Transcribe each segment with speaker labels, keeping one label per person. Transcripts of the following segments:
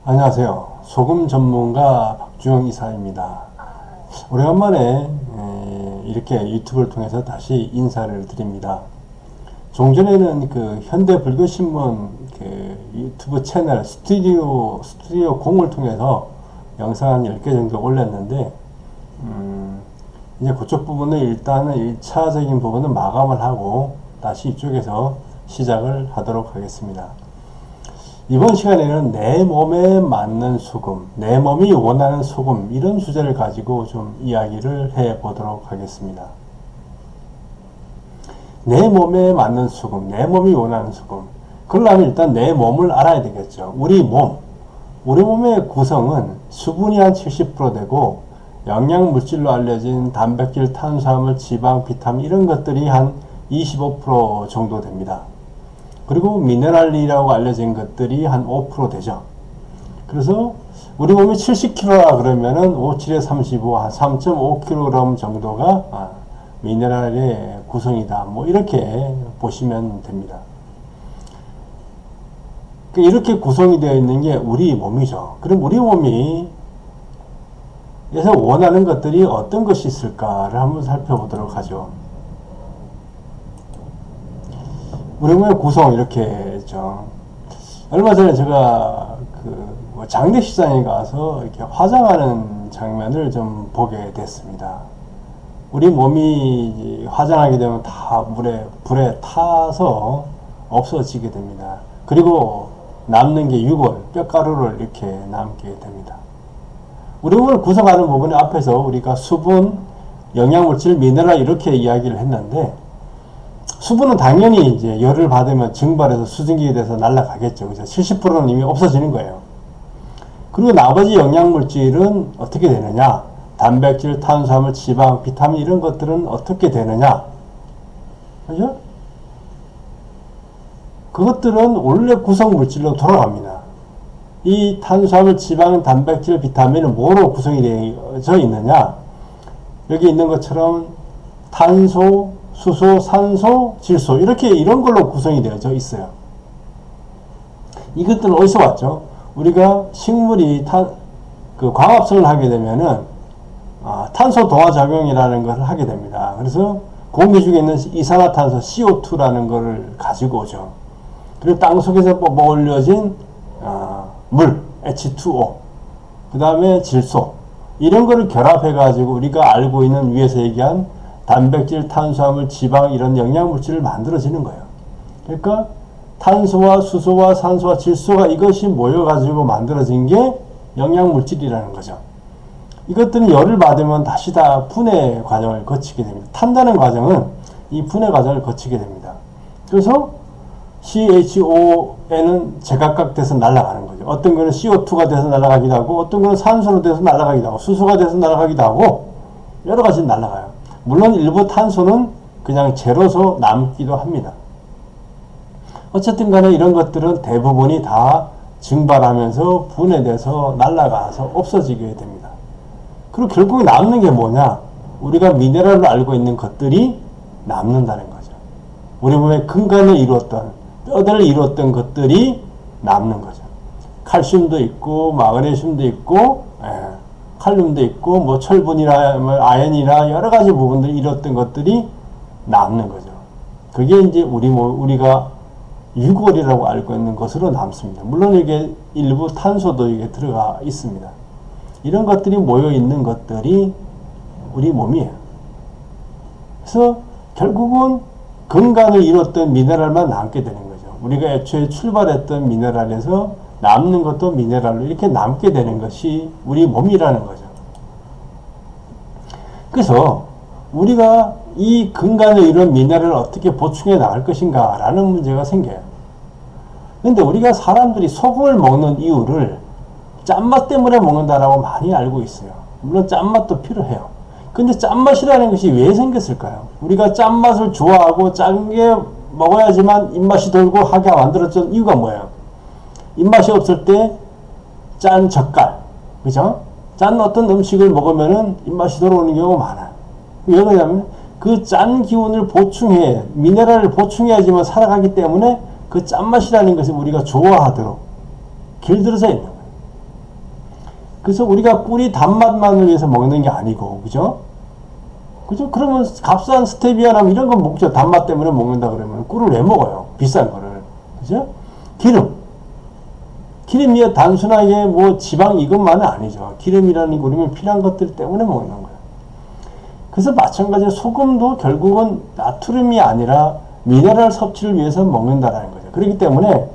Speaker 1: 안녕하세요. 소금 전문가 박주영 이사입니다. 오래간만에 이렇게 유튜브를 통해서 다시 인사를 드립니다. 종전에는 그 현대불교신문 그 유튜브 채널 스튜디오 공을 통해서 영상 한 10개 정도 올렸는데, 이제 그쪽 부분은 일단은 1차적인 부분은 마감을 하고 다시 이쪽에서 시작을 하도록 하겠습니다. 이번 시간에는 내 몸에 맞는 수금, 내 몸이 원하는 수금, 이런 주제를 가지고 좀 이야기를 해 보도록 하겠습니다. 내 몸에 맞는 수금, 내 몸이 원하는 수금. 그러려면 일단 내 몸을 알아야 되겠죠. 우리 몸의 구성은 수분이 한 70% 되고, 영양물질로 알려진 단백질, 탄수화물, 지방, 비타민 이런 것들이 한 25% 정도 됩니다. 그리고 미네랄이라고 알려진 것들이 한 5% 되죠. 그래서 우리 몸이 70kg라 그러면은 5, 7에 35, 한 3.5kg 정도가 미네랄의 구성이다. 뭐 이렇게 보시면 됩니다. 이렇게 구성이 되어 있는 게 우리 몸이죠. 그럼 우리 몸이 그래서 원하는 것들이 어떤 것이 있을까를 한번 살펴보도록 하죠. 우리 몸의 구성 이렇게 했죠. 얼마 전에 제가 장례식장에 가서 이렇게 화장하는 장면을 좀 보게 됐습니다. 우리 몸이 화장하게 되면 다 불에 타서 없어지게 됩니다. 그리고 남는 게 유골, 뼈가루를 이렇게 남게 됩니다. 우리 몸을 구성하는 부분에 앞에서 우리가 수분, 영양물질, 미네랄 이렇게 이야기를 했는데, 수분은 당연히 이제 열을 받으면 증발해서 수증기에 돼서 날아가겠죠. 그래서 70%는 이미 없어지는 거예요. 그리고 나머지 영양물질은 어떻게 되느냐? 단백질, 탄수화물, 지방, 비타민 이런 것들은 어떻게 되느냐? 그죠? 그것들은 원래 구성물질로 돌아갑니다. 이 탄수화물, 지방, 단백질, 비타민은 뭐로 구성이 되어 있느냐? 여기 있는 것처럼 탄소, 수소, 산소, 질소 이런 걸로 구성이 되어져 있어요. 이것들은 어디서 왔죠? 우리가 식물이 광합성을 하게 되면은 탄소 동화 작용이라는 것을 하게 됩니다. 그래서 공기 중에 있는 이산화탄소 CO2라는 것을 가지고 오죠. 그리고 땅 속에서 뽑아 올려진 물 H2O, 그 다음에 질소 이런 거를 결합해 가지고 우리가 알고 있는 위에서 얘기한 단백질, 탄수화물, 지방 이런 영양물질을 만들어지는 거예요. 그러니까 탄소와 수소와 산소와 질소가 이것이 모여가지고 만들어진 게 영양물질이라는 거죠. 이것들은 열을 받으면 다시 다 분해 과정을 거치게 됩니다. 탄다는 과정은 이 분해 과정을 거치게 됩니다. 그래서 CHON은 제각각 돼서 날아가는 거죠. 어떤 거는 CO2가 돼서 날아가기도 하고, 어떤 거는 산소로 돼서 날아가기도 하고, 수소가 돼서 날아가기도 하고, 여러 가지 날아가요. 물론 일부 탄소는 그냥 제로서 남기도 합니다. 어쨌든 간에 이런 것들은 대부분이 다 증발하면서 분해돼서 날아가서 없어지게 됩니다. 그리고 결국에 남는 게 뭐냐? 우리가 미네랄로 알고 있는 것들이 남는다는 거죠. 우리 몸의 근간을 이루었던, 뼈대를 이루었던 것들이 남는 거죠. 칼슘도 있고, 마그네슘도 있고, 칼륨도 있고, 뭐 철분이나 뭐 아연이나 여러 가지 부분들이 이뤘던 것들이 남는 거죠. 그게 이제 우리가 유골이라고 알고 있는 것으로 남습니다. 물론 이게 일부 탄소도 이게 들어가 있습니다. 이런 것들이 모여 있는 것들이 우리 몸이에요. 그래서 결국은 근간을 이뤘던 미네랄만 남게 되는 거죠. 우리가 애초에 출발했던 미네랄에서 남는 것도 미네랄로 이렇게 남게 되는 것이 우리 몸이라는 거죠. 그래서 우리가 이 근간을 이룬 미네랄을 어떻게 보충해 나갈 것인가 라는 문제가 생겨요. 근데 우리가 사람들이 소금을 먹는 이유를 짠맛 때문에 먹는다라고 많이 알고 있어요. 물론 짠맛도 필요해요. 근데 짠맛이라는 것이 왜 생겼을까요? 우리가 짠맛을 좋아하고 짠 게 먹어야지만 입맛이 돌고 하게 만들어진 이유가 뭐예요? 입맛이 없을 때 짠 젓갈, 그죠? 짠 어떤 음식을 먹으면은 입맛이 돌아오는 경우가 많아요. 왜 그러냐면 그 짠 기운을 미네랄을 보충해야지만 살아가기 때문에 그 짠맛이라는 것을 우리가 좋아하도록 길들여져 있는 거예요. 그래서 우리가 꿀이 단맛만을 위해서 먹는 게 아니고, 그죠? 그죠? 그러면 값싼 스테비아나 이런 거 먹죠. 단맛 때문에 먹는다 그러면. 꿀을 왜 먹어요? 비싼 거를. 그죠? 기름이 단순하게 뭐 지방 이것만은 아니죠. 기름이라는 거 우리는 필요한 것들 때문에 먹는 거예요. 그래서 마찬가지로 소금도 결국은 나트륨이 아니라 미네랄 섭취를 위해서 먹는다라는 거죠. 그렇기 때문에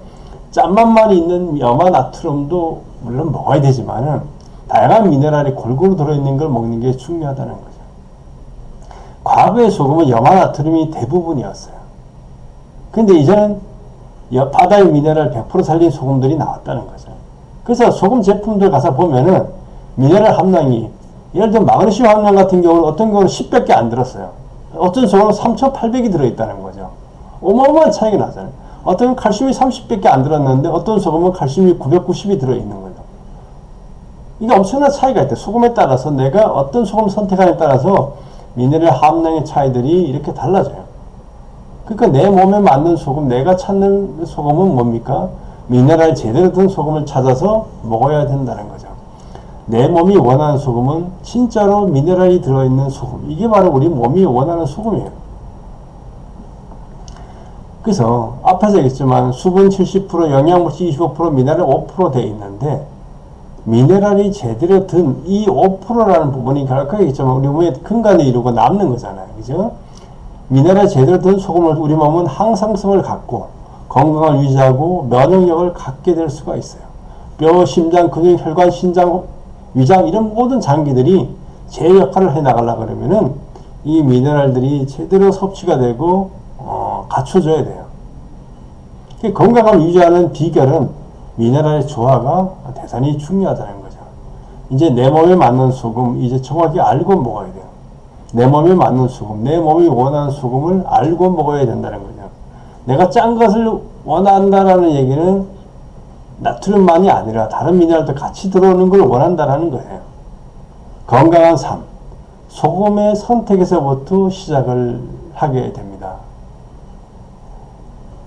Speaker 1: 짠맛만 있는 염화 나트륨도 물론 먹어야 되지만은 다양한 미네랄이 골고루 들어있는 걸 먹는 게 중요하다는 거죠. 과거의 소금은 염화 나트륨이 대부분이었어요. 근데 이제는 바다의 미네랄 100% 살린 소금들이 나왔다는 거죠. 그래서 소금 제품들 가서 보면은 미네랄 함량이 예를 들면 마그네슘 함량 같은 경우는 어떤 경우는 10밖에 안 들었어요. 어떤 소금은 3,800이 들어있다는 거죠. 어마어마한 차이가 나잖아요. 어떤 칼슘이 30밖에 안 들었는데 어떤 소금은 칼슘이 990이 들어있는 거죠. 이게 엄청난 차이가 있대. 소금에 따라서 내가 어떤 소금 선택하느냐에 따라서 미네랄 함량의 차이들이 이렇게 달라져요. 그러니까 내 몸에 맞는 소금, 내가 찾는 소금은 뭡니까? 미네랄이 제대로 든 소금을 찾아서 먹어야 된다는 거죠. 내 몸이 원하는 소금은 진짜로 미네랄이 들어있는 소금. 이게 바로 우리 몸이 원하는 소금이에요. 그래서 앞에서 얘기했지만 수분 70%, 영양물질 25%, 미네랄 5% 돼 있는데 미네랄이 제대로 든 이 5%라는 부분이 결국 있지만 우리 몸에 근간을 이루고 남는 거잖아요. 그죠? 미네랄이 제대로 든 소금을 우리 몸은 항상성을 갖고 건강을 유지하고 면역력을 갖게 될 수가 있어요. 뼈, 심장, 근육, 혈관, 신장, 위장 이런 모든 장기들이 제 역할을 해 나가려고 그러면은 이 미네랄들이 제대로 섭취가 되고 갖춰줘야 돼요. 건강을 유지하는 비결은 미네랄의 조화가 대단히 중요하다는 거죠. 이제 내 몸에 맞는 소금 이제 정확히 알고 먹어야 돼요. 내 몸에 맞는 소금, 내 몸이 원하는 소금을 알고 먹어야 된다는 거죠. 내가 짠 것을 원한다라는 얘기는 나트륨만이 아니라 다른 미네랄도 같이 들어오는 걸 원한다라는 거예요. 건강한 삶, 소금의 선택에서부터 시작을 하게 됩니다.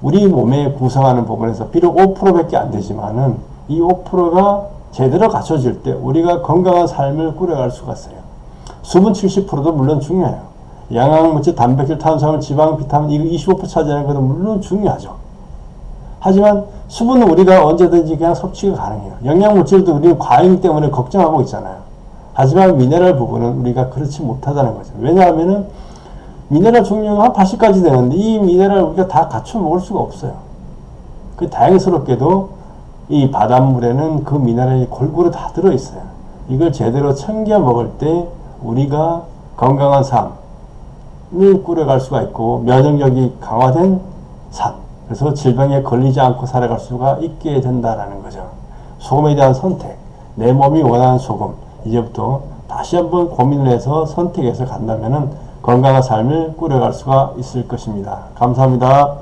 Speaker 1: 우리 몸에 구성하는 부분에서 비록 5%밖에 안 되지만은 이 5%가 제대로 갖춰질 때 우리가 건강한 삶을 꾸려갈 수가 있어요. 수분 70%도 물론 중요해요. 영양물질, 단백질, 탄수화물, 지방, 비타민 이거 25% 차지하는 것도 물론 중요하죠. 하지만 수분은 우리가 언제든지 그냥 섭취가 가능해요. 영양물질도 우리는 과잉 때문에 걱정하고 있잖아요. 하지만 미네랄 부분은 우리가 그렇지 못하다는 거죠. 왜냐하면은 미네랄 종류가 한 80가지 되는데 이 미네랄 우리가 다 갖춰 먹을 수가 없어요. 그 다행스럽게도 이 바닷물에는 그 미네랄이 골고루 다 들어있어요. 이걸 제대로 챙겨 먹을 때 우리가 건강한 삶을 꾸려갈 수가 있고 면역력이 강화된 삶, 그래서 질병에 걸리지 않고 살아갈 수가 있게 된다라는 거죠. 소금에 대한 선택, 내 몸이 원하는 소금, 이제부터 다시 한번 고민을 해서 선택해서 간다면은 건강한 삶을 꾸려갈 수가 있을 것입니다. 감사합니다.